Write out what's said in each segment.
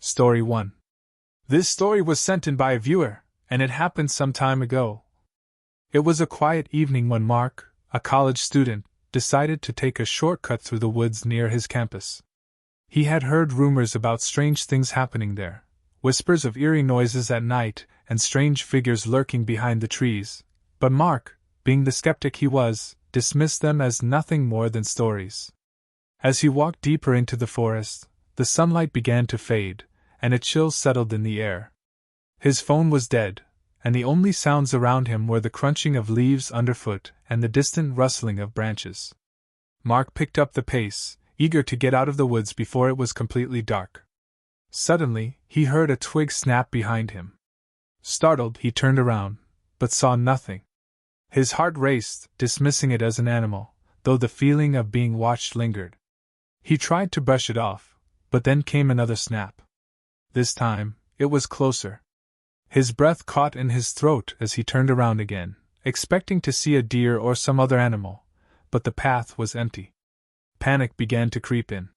Story 1. This story was sent in by a viewer, and it happened some time ago. It was a quiet evening when Mark, a college student, decided to take a shortcut through the woods near his campus. He had heard rumors about strange things happening there, whispers of eerie noises at night and strange figures lurking behind the trees, but Mark, being the skeptic he was, dismissed them as nothing more than stories. As he walked deeper into the forest, the sunlight began to fade, and a chill settled in the air. His phone was dead, and the only sounds around him were the crunching of leaves underfoot and the distant rustling of branches. Mark picked up the pace, eager to get out of the woods before it was completely dark. Suddenly, he heard a twig snap behind him. Startled, he turned around, but saw nothing. His heart raced, dismissing it as an animal, though the feeling of being watched lingered. He tried to brush it off, but then came another snap. This time, it was closer. His breath caught in his throat as he turned around again, expecting to see a deer or some other animal, but the path was empty. Panic began to creep in.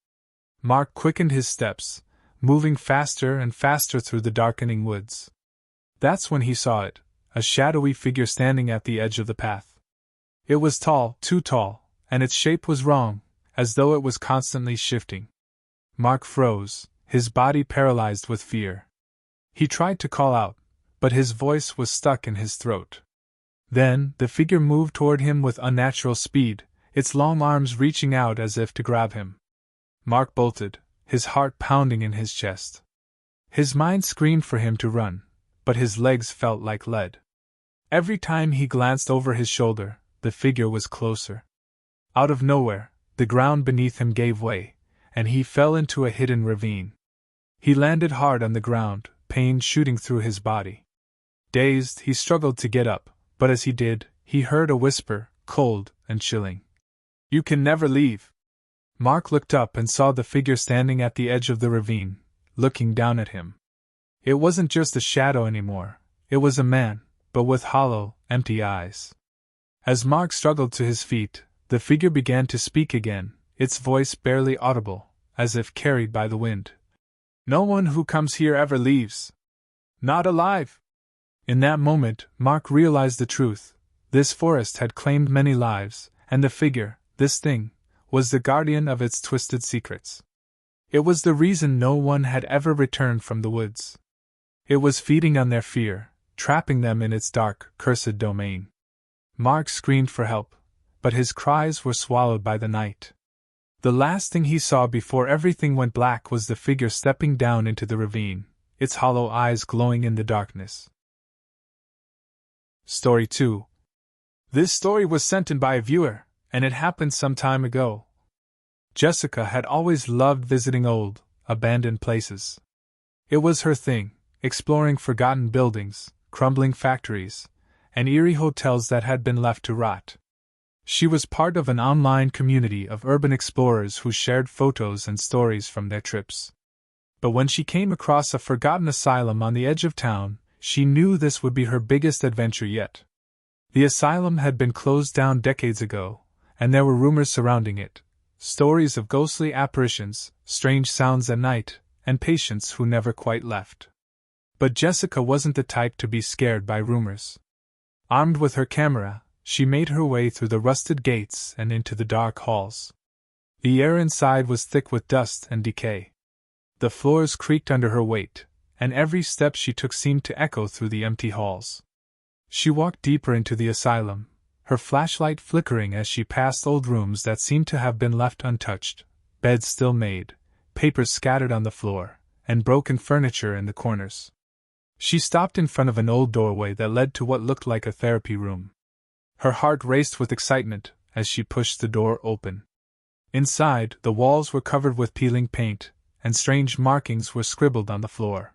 Mark quickened his steps, moving faster and faster through the darkening woods. That's when he saw it, a shadowy figure standing at the edge of the path. It was tall, too tall, and its shape was wrong, as though it was constantly shifting. Mark froze, his body paralyzed with fear. He tried to call out, but his voice was stuck in his throat. Then, the figure moved toward him with unnatural speed, its long arms reaching out as if to grab him. Mark bolted, his heart pounding in his chest. His mind screamed for him to run, but his legs felt like lead. Every time he glanced over his shoulder, the figure was closer. Out of nowhere, the ground beneath him gave way, and he fell into a hidden ravine. He landed hard on the ground, pain shooting through his body. Dazed, he struggled to get up, but as he did, he heard a whisper, cold and chilling. "You can never leave." Mark looked up and saw the figure standing at the edge of the ravine, looking down at him. It wasn't just a shadow anymore, it was a man, but with hollow, empty eyes. As Mark struggled to his feet, the figure began to speak again, its voice barely audible, as if carried by the wind. "No one who comes here ever leaves. Not alive." In that moment, Mark realized the truth. This forest had claimed many lives, and the figure, this thing, was the guardian of its twisted secrets. It was the reason no one had ever returned from the woods. It was feeding on their fear, trapping them in its dark, cursed domain. Mark screamed for help, but his cries were swallowed by the night. The last thing he saw before everything went black was the figure stepping down into the ravine, its hollow eyes glowing in the darkness. Story 2. This story was sent in by a viewer, and it happened some time ago. Jessica had always loved visiting old, abandoned places. It was her thing, exploring forgotten buildings, crumbling factories, and eerie hotels that had been left to rot. She was part of an online community of urban explorers who shared photos and stories from their trips. But when she came across a forgotten asylum on the edge of town, she knew this would be her biggest adventure yet. The asylum had been closed down decades ago, and there were rumors surrounding it, stories of ghostly apparitions, strange sounds at night, and patients who never quite left. But Jessica wasn't the type to be scared by rumors. Armed with her camera, she made her way through the rusted gates and into the dark halls. The air inside was thick with dust and decay. The floors creaked under her weight, and every step she took seemed to echo through the empty halls. She walked deeper into the asylum, her flashlight flickering as she passed old rooms that seemed to have been left untouched, beds still made, papers scattered on the floor, and broken furniture in the corners. She stopped in front of an old doorway that led to what looked like a therapy room. Her heart raced with excitement as she pushed the door open. Inside, the walls were covered with peeling paint, and strange markings were scribbled on the floor.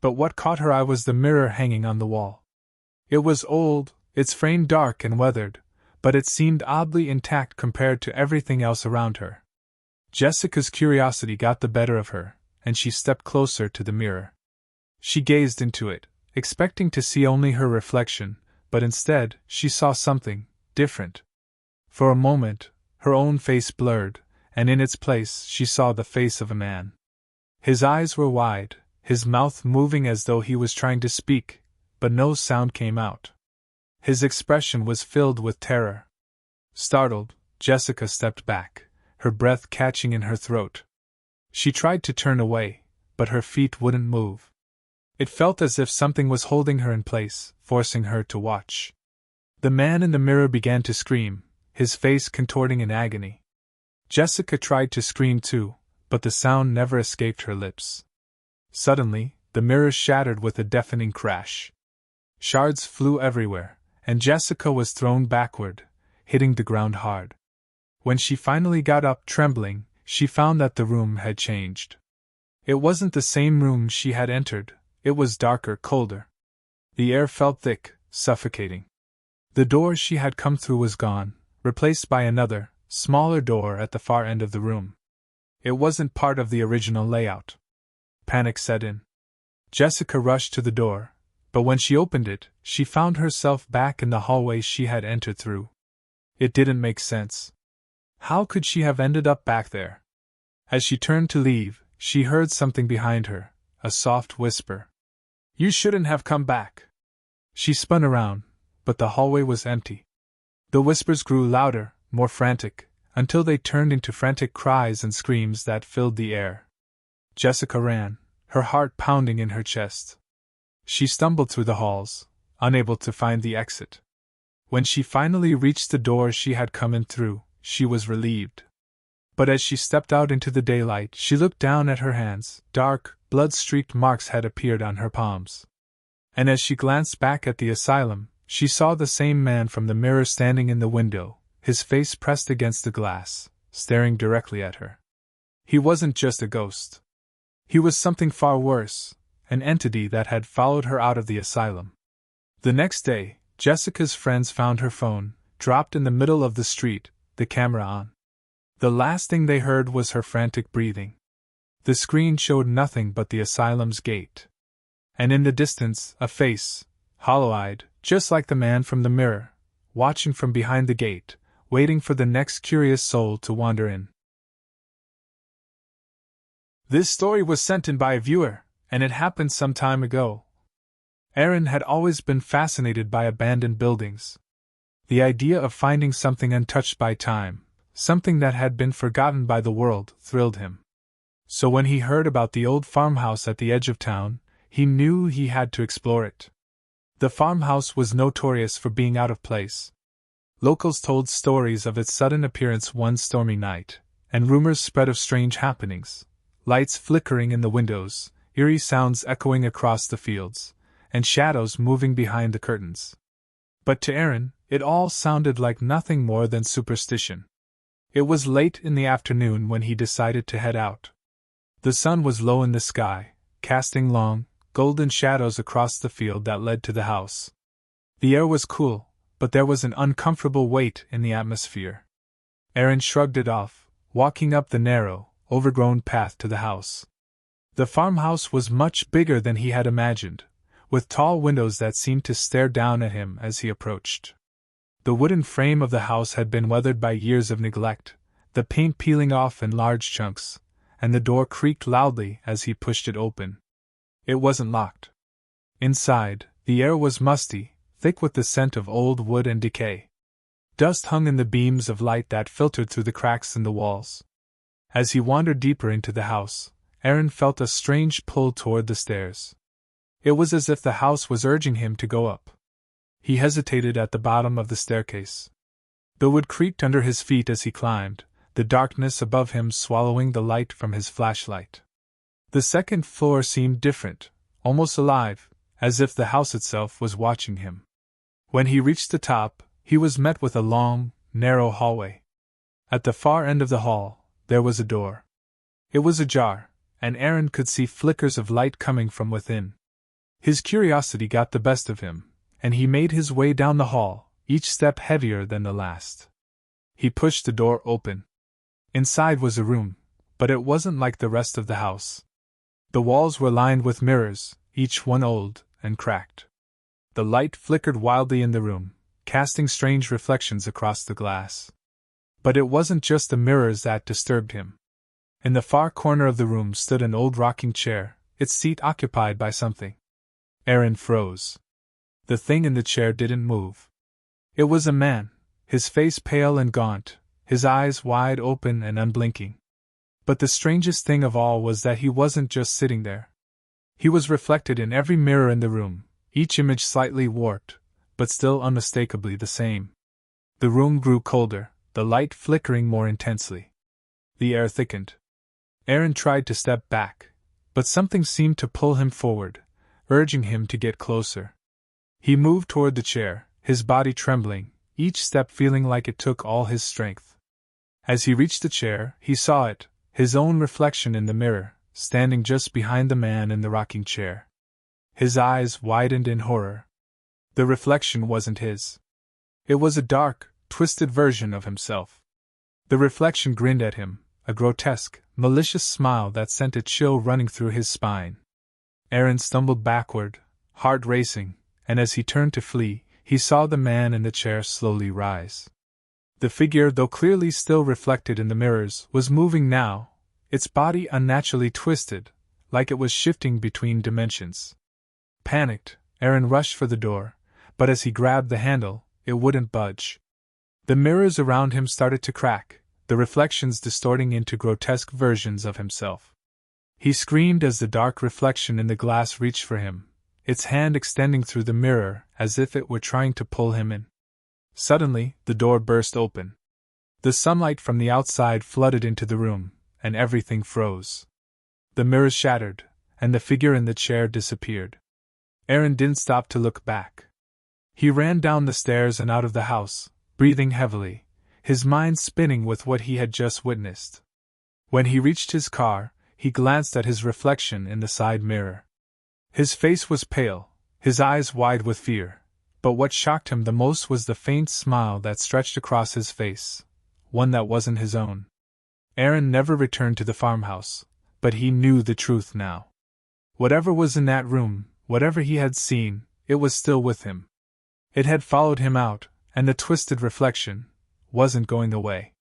But what caught her eye was the mirror hanging on the wall. It was old, its frame dark and weathered, but it seemed oddly intact compared to everything else around her. Jessica's curiosity got the better of her, and she stepped closer to the mirror. She gazed into it, expecting to see only her reflection, but instead, she saw something different. For a moment, her own face blurred, and in its place she saw the face of a man. His eyes were wide, his mouth moving as though he was trying to speak, but no sound came out. His expression was filled with terror. Startled, Jessica stepped back, her breath catching in her throat. She tried to turn away, but her feet wouldn't move. It felt as if something was holding her in place, forcing her to watch. The man in the mirror began to scream, his face contorting in agony. Jessica tried to scream too, but the sound never escaped her lips. Suddenly, the mirror shattered with a deafening crash. Shards flew everywhere, and Jessica was thrown backward, hitting the ground hard. When she finally got up trembling, she found that the room had changed. It wasn't the same room she had entered, it was darker, colder. The air felt thick, suffocating. The door she had come through was gone, replaced by another, smaller door at the far end of the room. It wasn't part of the original layout. Panic set in. Jessica rushed to the door, but when she opened it, she found herself back in the hallway she had entered through. It didn't make sense. How could she have ended up back there? As she turned to leave, she heard something behind her, a soft whisper. "You shouldn't have come back." She spun around, but the hallway was empty. The whispers grew louder, more frantic, until they turned into frantic cries and screams that filled the air. Jessica ran, her heart pounding in her chest. She stumbled through the halls, unable to find the exit. When she finally reached the door she had come in through, she was relieved. But as she stepped out into the daylight, she looked down at her hands. Dark, blood-streaked marks had appeared on her palms. And as she glanced back at the asylum, she saw the same man from the mirror standing in the window, his face pressed against the glass, staring directly at her. He wasn't just a ghost. He was something far worse, an entity that had followed her out of the asylum. The next day, Jessica's friends found her phone, dropped in the middle of the street, the camera on. The last thing they heard was her frantic breathing. The screen showed nothing but the asylum's gate. And in the distance, a face, hollow-eyed, just like the man from the mirror, watching from behind the gate, waiting for the next curious soul to wander in. This story was sent in by a viewer, and it happened some time ago. Aaron had always been fascinated by abandoned buildings. The idea of finding something untouched by time, something that had been forgotten by the world, thrilled him. So when he heard about the old farmhouse at the edge of town, he knew he had to explore it. The farmhouse was notorious for being out of place. Locals told stories of its sudden appearance one stormy night, and rumors spread of strange happenings. Lights flickering in the windows, eerie sounds echoing across the fields, and shadows moving behind the curtains. But to Aaron, it all sounded like nothing more than superstition. It was late in the afternoon when he decided to head out. The sun was low in the sky, casting long, golden shadows across the field that led to the house. The air was cool, but there was an uncomfortable weight in the atmosphere. Aaron shrugged it off, walking up the narrow, overgrown path to the house. The farmhouse was much bigger than he had imagined, with tall windows that seemed to stare down at him as he approached. The wooden frame of the house had been weathered by years of neglect, the paint peeling off in large chunks, and the door creaked loudly as he pushed it open. It wasn't locked. Inside, the air was musty, thick with the scent of old wood and decay. Dust hung in the beams of light that filtered through the cracks in the walls. As he wandered deeper into the house, Aaron felt a strange pull toward the stairs. It was as if the house was urging him to go up. He hesitated at the bottom of the staircase. The wood creaked under his feet as he climbed, the darkness above him swallowing the light from his flashlight. The second floor seemed different, almost alive, as if the house itself was watching him. When he reached the top, he was met with a long, narrow hallway. At the far end of the hall, there was a door. It was ajar, and Aaron could see flickers of light coming from within. His curiosity got the best of him, and he made his way down the hall, each step heavier than the last. He pushed the door open. Inside was a room, but it wasn't like the rest of the house. The walls were lined with mirrors, each one old and cracked. The light flickered wildly in the room, casting strange reflections across the glass. But it wasn't just the mirrors that disturbed him. In the far corner of the room stood an old rocking chair, its seat occupied by something. Aaron froze. The thing in the chair didn't move. It was a man, his face pale and gaunt, his eyes wide open and unblinking. But the strangest thing of all was that he wasn't just sitting there. He was reflected in every mirror in the room, each image slightly warped, but still unmistakably the same. The room grew colder, the light flickering more intensely. The air thickened. Aaron tried to step back, but something seemed to pull him forward, urging him to get closer. He moved toward the chair, his body trembling, each step feeling like it took all his strength. As he reached the chair, he saw it, his own reflection in the mirror, standing just behind the man in the rocking chair. His eyes widened in horror. The reflection wasn't his. It was a dark, twisted version of himself. The reflection grinned at him, a grotesque, malicious smile that sent a chill running through his spine. Aaron stumbled backward, heart racing, and as he turned to flee, he saw the man in the chair slowly rise. The figure, though clearly still reflected in the mirrors, was moving now, its body unnaturally twisted, like it was shifting between dimensions. Panicked, Aaron rushed for the door, but as he grabbed the handle, it wouldn't budge. The mirrors around him started to crack, the reflections distorting into grotesque versions of himself. He screamed as the dark reflection in the glass reached for him, its hand extending through the mirror as if it were trying to pull him in. Suddenly, the door burst open. The sunlight from the outside flooded into the room, and everything froze. The mirrors shattered, and the figure in the chair disappeared. Aaron didn't stop to look back. He ran down the stairs and out of the house, breathing heavily, his mind spinning with what he had just witnessed. When he reached his car, he glanced at his reflection in the side mirror. His face was pale, his eyes wide with fear, but what shocked him the most was the faint smile that stretched across his face, one that wasn't his own. Aaron never returned to the farmhouse, but he knew the truth now. Whatever was in that room, whatever he had seen, it was still with him. It had followed him out, and the twisted reflection wasn't going away.